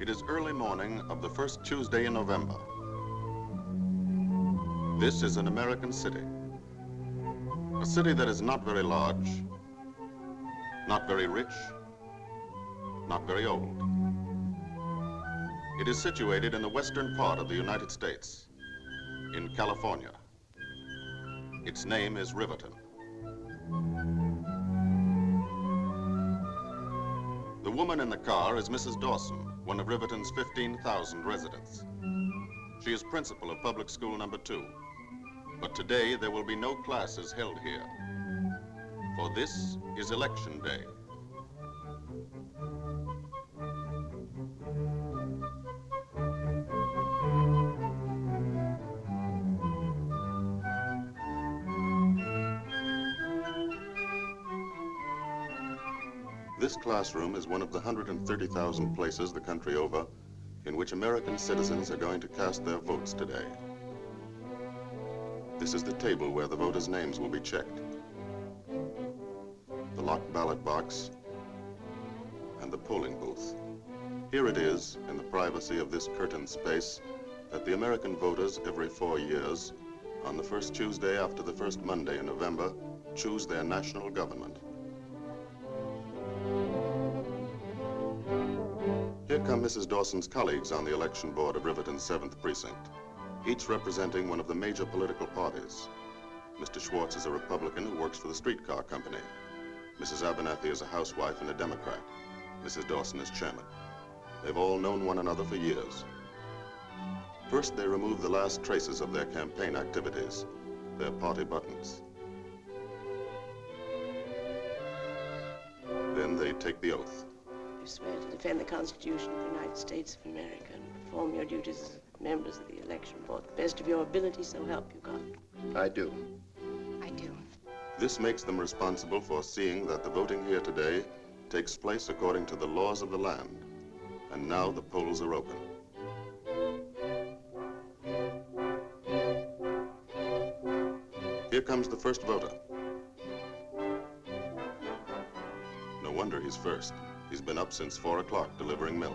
It is early morning of the first Tuesday in November. This is an American city. A city that is not very large, not very rich, not very old. It is situated in the western part of the United States, in California. Its name is Riverton. The woman in the car is Mrs. Dawson, one of Riverton's 15,000 residents. She is principal of public school number 2. But today there will be no classes held here, for this is election day. This classroom is one of the 130,000 places the country over in which American citizens are going to cast their votes today. This is the table where the voters' names will be checked. The locked ballot box and the polling booth. Here it is, in the privacy of this curtained space, that the American voters every 4 years, on the first Tuesday after the first Monday in November, choose their national government. Here come Mrs. Dawson's colleagues on the election board of Riverton's 7th Precinct, each representing one of the major political parties. Mr. Schwartz is a Republican who works for the streetcar company. Mrs. Abernathy is a housewife and a Democrat. Mrs. Dawson is chairman. They've all known one another for years. First, they remove the last traces of their campaign activities, their party buttons. Then they take the oath. You swear to defend the Constitution of the United States of America and perform your duties as members of the election board to the best of your ability, so help you God. I do. I do. This makes them responsible for seeing that the voting here today takes place according to the laws of the land. And now the polls are open. Here comes the first voter. No wonder he's first. He's been up since 4 o'clock delivering milk.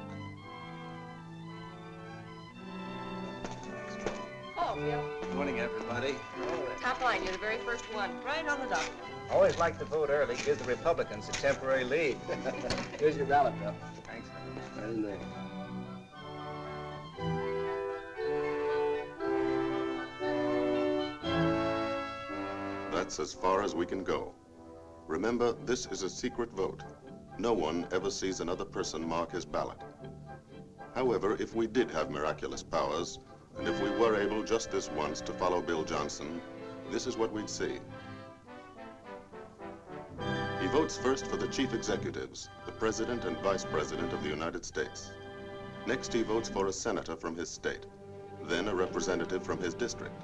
Oh, yeah. Good morning, everybody. Top line, you're the very first one. Right on the dot. Always like to vote early. Gives the Republicans a temporary lead. Here's your ballot, Bill. Thanks. Right in there. That's as far as we can go. Remember, this is a secret vote. No one ever sees another person mark his ballot. However, if we did have miraculous powers, and if we were able just this once to follow Bill Johnson, this is what we'd see. He votes first for the chief executives, the President and Vice President of the United States. Next, he votes for a senator from his state, then a representative from his district.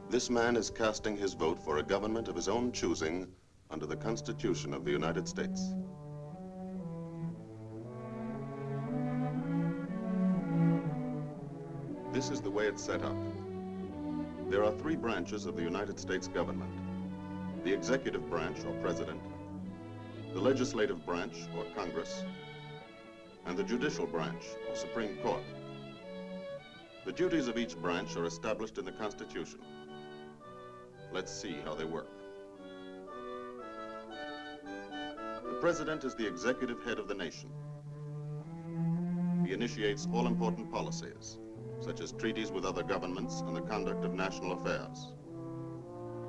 This man is casting his vote for a government of his own choosing under the Constitution of the United States. This is the way it's set up. There are 3 branches of the United States government: the executive branch, or president, the legislative branch, or Congress, and the judicial branch, or Supreme Court. The duties of each branch are established in the Constitution. Let's see how they work. The president is the executive head of the nation. He initiates all important policies, such as treaties with other governments and the conduct of national affairs.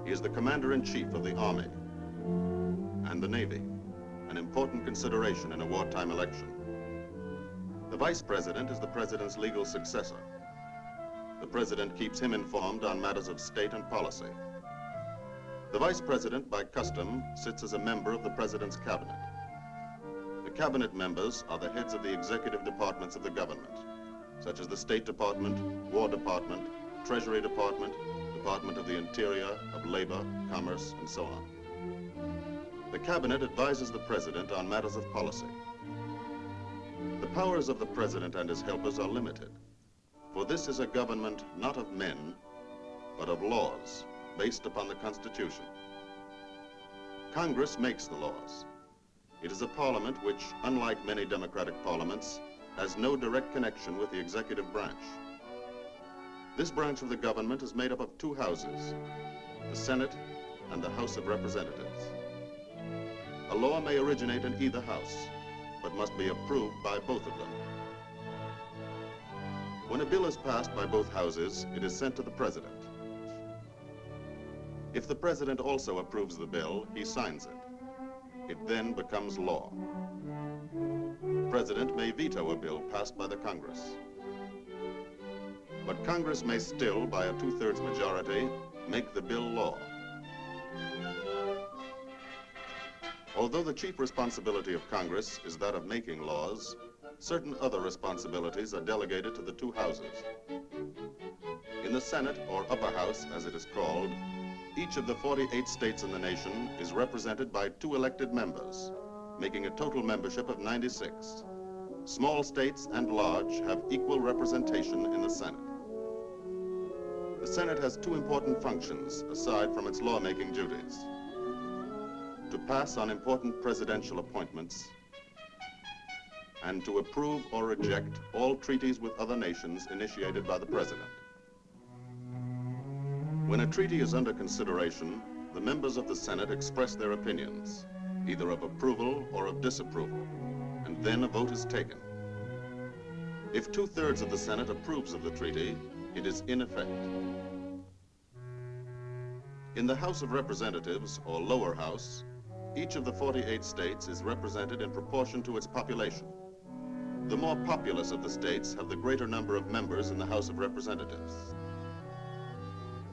He is the commander-in-chief of the Army and the Navy, an important consideration in a wartime election. The vice president is the president's legal successor. The president keeps him informed on matters of state and policy. The vice president, by custom, sits as a member of the president's cabinet. The cabinet members are the heads of the executive departments of the government, such as the State Department, War Department, Treasury Department, Department of the Interior, of Labor, Commerce, and so on. The cabinet advises the president on matters of policy. The powers of the president and his helpers are limited, for this is a government not of men, but of laws, based upon the Constitution. Congress makes the laws. It is a parliament which, unlike many democratic parliaments, has no direct connection with the executive branch. This branch of the government is made up of two houses, the Senate and the House of Representatives. A law may originate in either house, but must be approved by both of them. When a bill is passed by both houses, it is sent to the president. If the president also approves the bill, he signs it. It then becomes law. The president may veto a bill passed by the Congress. But Congress may still, by a 2/3 majority, make the bill law. Although the chief responsibility of Congress is that of making laws, certain other responsibilities are delegated to the two houses. In the Senate, or upper house as it is called, each of the 48 states in the nation is represented by 2 elected members, making a total membership of 96. Small states and large have equal representation in the Senate. The Senate has 2 important functions aside from its lawmaking duties: to pass on important presidential appointments and to approve or reject all treaties with other nations initiated by the president. When a treaty is under consideration, the members of the Senate express their opinions, either of approval or of disapproval, and then a vote is taken. If 2/3 of the Senate approves of the treaty, it is in effect. In the House of Representatives, or lower house, each of the 48 states is represented in proportion to its population. The more populous of the states have the greater number of members in the House of Representatives.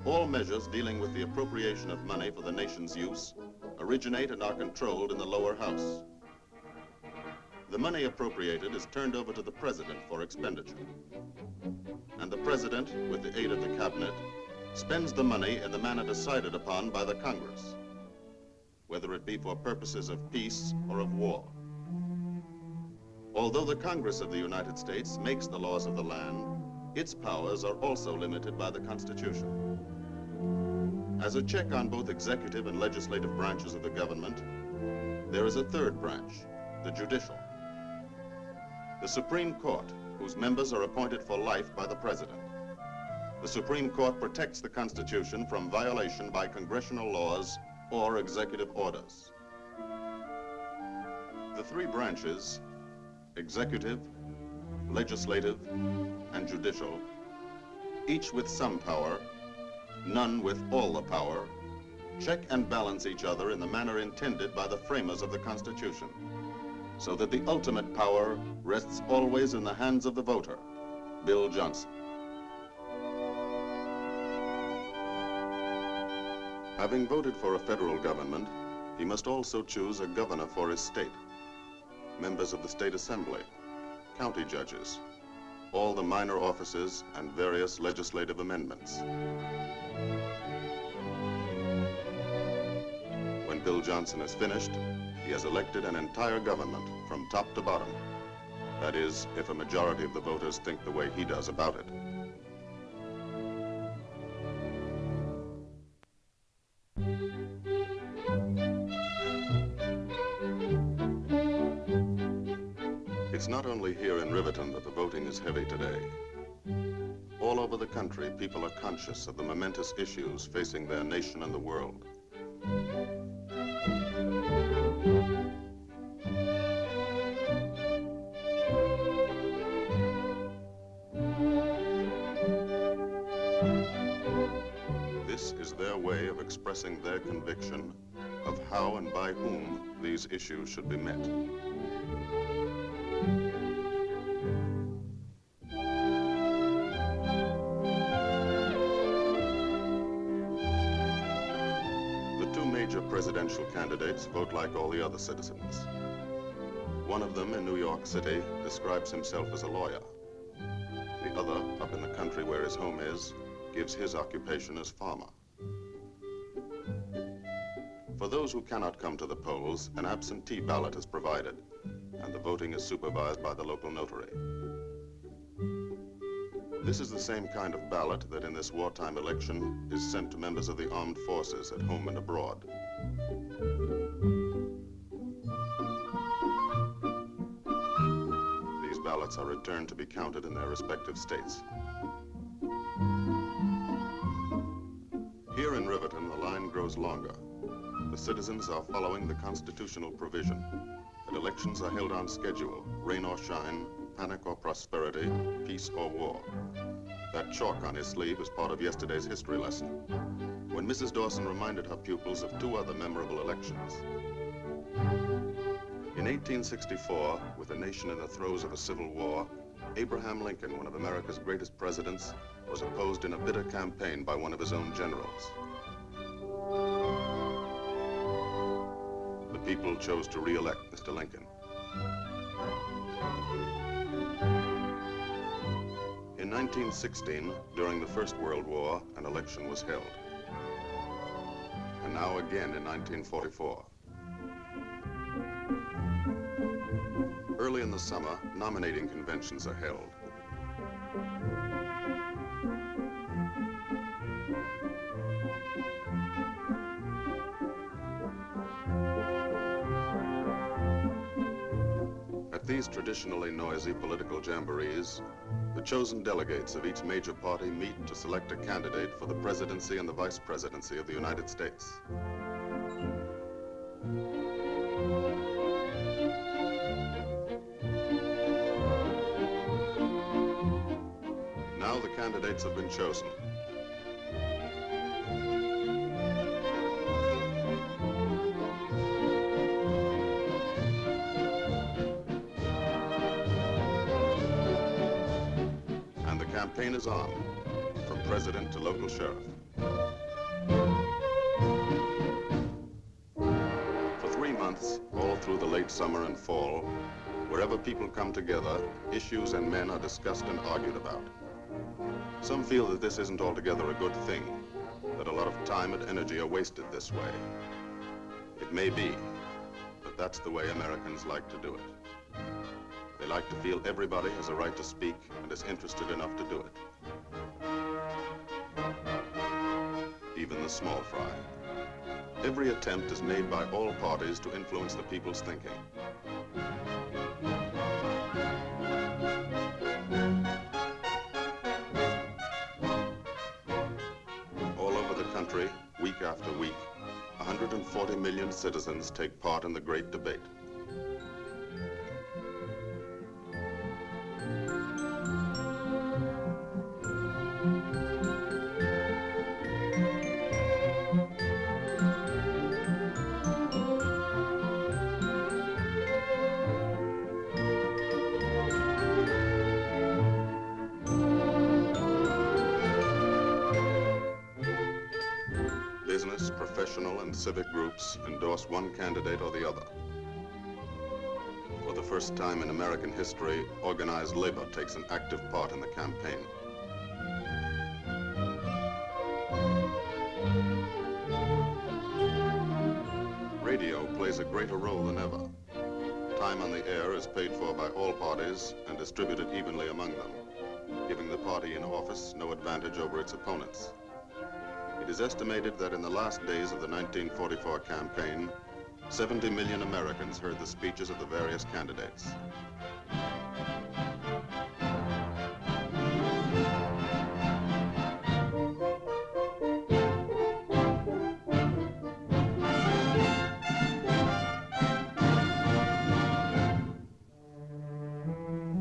All measures dealing with the appropriation of money for the nation's use originate and are controlled in the lower house. The money appropriated is turned over to the president for expenditure. And the president, with the aid of the cabinet, spends the money in the manner decided upon by the Congress, whether it be for purposes of peace or of war. Although the Congress of the United States makes the laws of the land, its powers are also limited by the Constitution. As a check on both executive and legislative branches of the government, there is a third branch, the judicial. The Supreme Court, whose members are appointed for life by the president. The Supreme Court protects the Constitution from violation by congressional laws or executive orders. The 3 branches, executive, legislative, and judicial, each with some power, none with all the power, check and balance each other in the manner intended by the framers of the Constitution, so that the ultimate power rests always in the hands of the voter, Bill Johnson. Having voted for a federal government, he must also choose a governor for his state, members of the state assembly, county judges, all the minor offices, and various legislative amendments. When Bill Johnson is finished, he has elected an entire government from top to bottom. That is, if a majority of the voters think the way he does about it. It's not only here in Riverton that the voting is heavy today. All over the country, people are conscious of the momentous issues facing their nation and the world. This is their way of expressing their conviction of how and by whom these issues should be met. Presidential candidates vote like all the other citizens. One of them in New York City describes himself as a lawyer. The other, up in the country where his home is, gives his occupation as farmer. For those who cannot come to the polls, an absentee ballot is provided, and the voting is supervised by the local notary. This is the same kind of ballot that in this wartime election is sent to members of the armed forces at home and abroad. These ballots are returned to be counted in their respective states. Here in Riverton, the line grows longer. The citizens are following the constitutional provision that elections are held on schedule, rain or shine, panic or prosperity, peace or war. That chalk on his sleeve is part of yesterday's history lesson, when Mrs. Dawson reminded her pupils of two other memorable elections. In 1864, with the nation in the throes of a civil war, Abraham Lincoln, one of America's greatest presidents, was opposed in a bitter campaign by one of his own generals. The people chose to re-elect Mr. Lincoln. In 1916, during the First World War, an election was held. And now again in 1944. Early in the summer, nominating conventions are held. At these traditionally noisy political jamborees, the chosen delegates of each major party meet to select a candidate for the presidency and the vice presidency of the United States. Now the candidates have been chosen. And the campaign is on, from president to local sheriff. For 3 months, all through the late summer and fall, wherever people come together, issues and men are discussed and argued about. Some feel that this isn't altogether a good thing, that a lot of time and energy are wasted this way. It may be, but that's the way Americans like to do it. They like to feel everybody has a right to speak and is interested enough to do it. Even the small fry. Every attempt is made by all parties to influence the people's thinking. All over the country, week after week, 140 million citizens take part in the great debate. Business, professional, and civic groups endorse one candidate or the other. For the first time in American history, organized labor takes an active part in the campaign. Radio plays a greater role than ever. Time on the air is paid for by all parties and distributed evenly among them, giving the party in office no advantage over its opponents. It is estimated that in the last days of the 1944 campaign, 70 million Americans heard the speeches of the various candidates.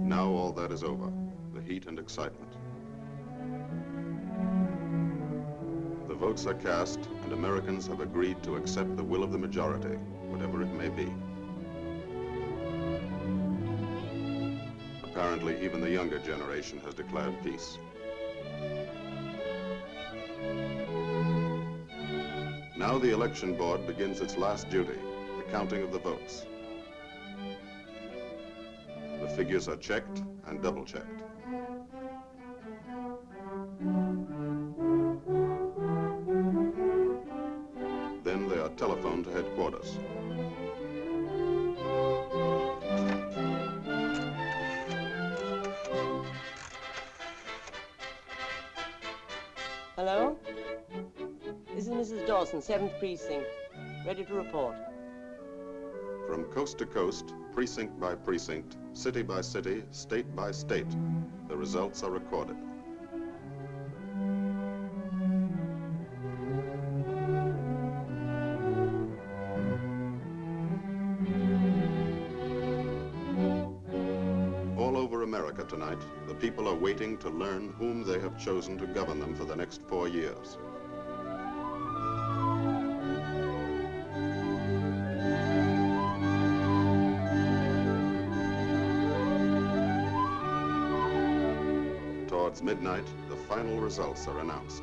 Now all that is over, the heat and excitement. The votes are cast, and Americans have agreed to accept the will of the majority, whatever it may be. Apparently, even the younger generation has declared peace. Now the election board begins its last duty, the counting of the votes. The figures are checked and double-checked. Then they are telephoned to headquarters. Hello? This is Mrs. Dawson, 7th Precinct. Ready to report. From coast to coast, precinct by precinct, city by city, state by state, the results are recorded. All over America tonight, the people are waiting to learn whom they have chosen to govern them for the next 4 years. Towards midnight, the final results are announced.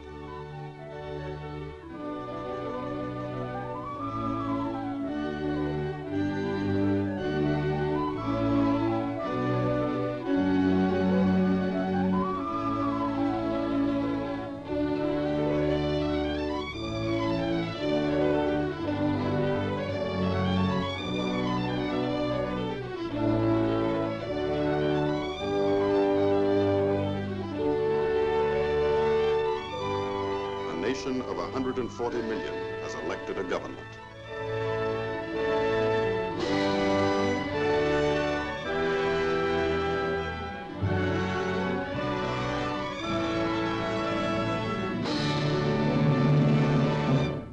A nation of 140 million has elected a government.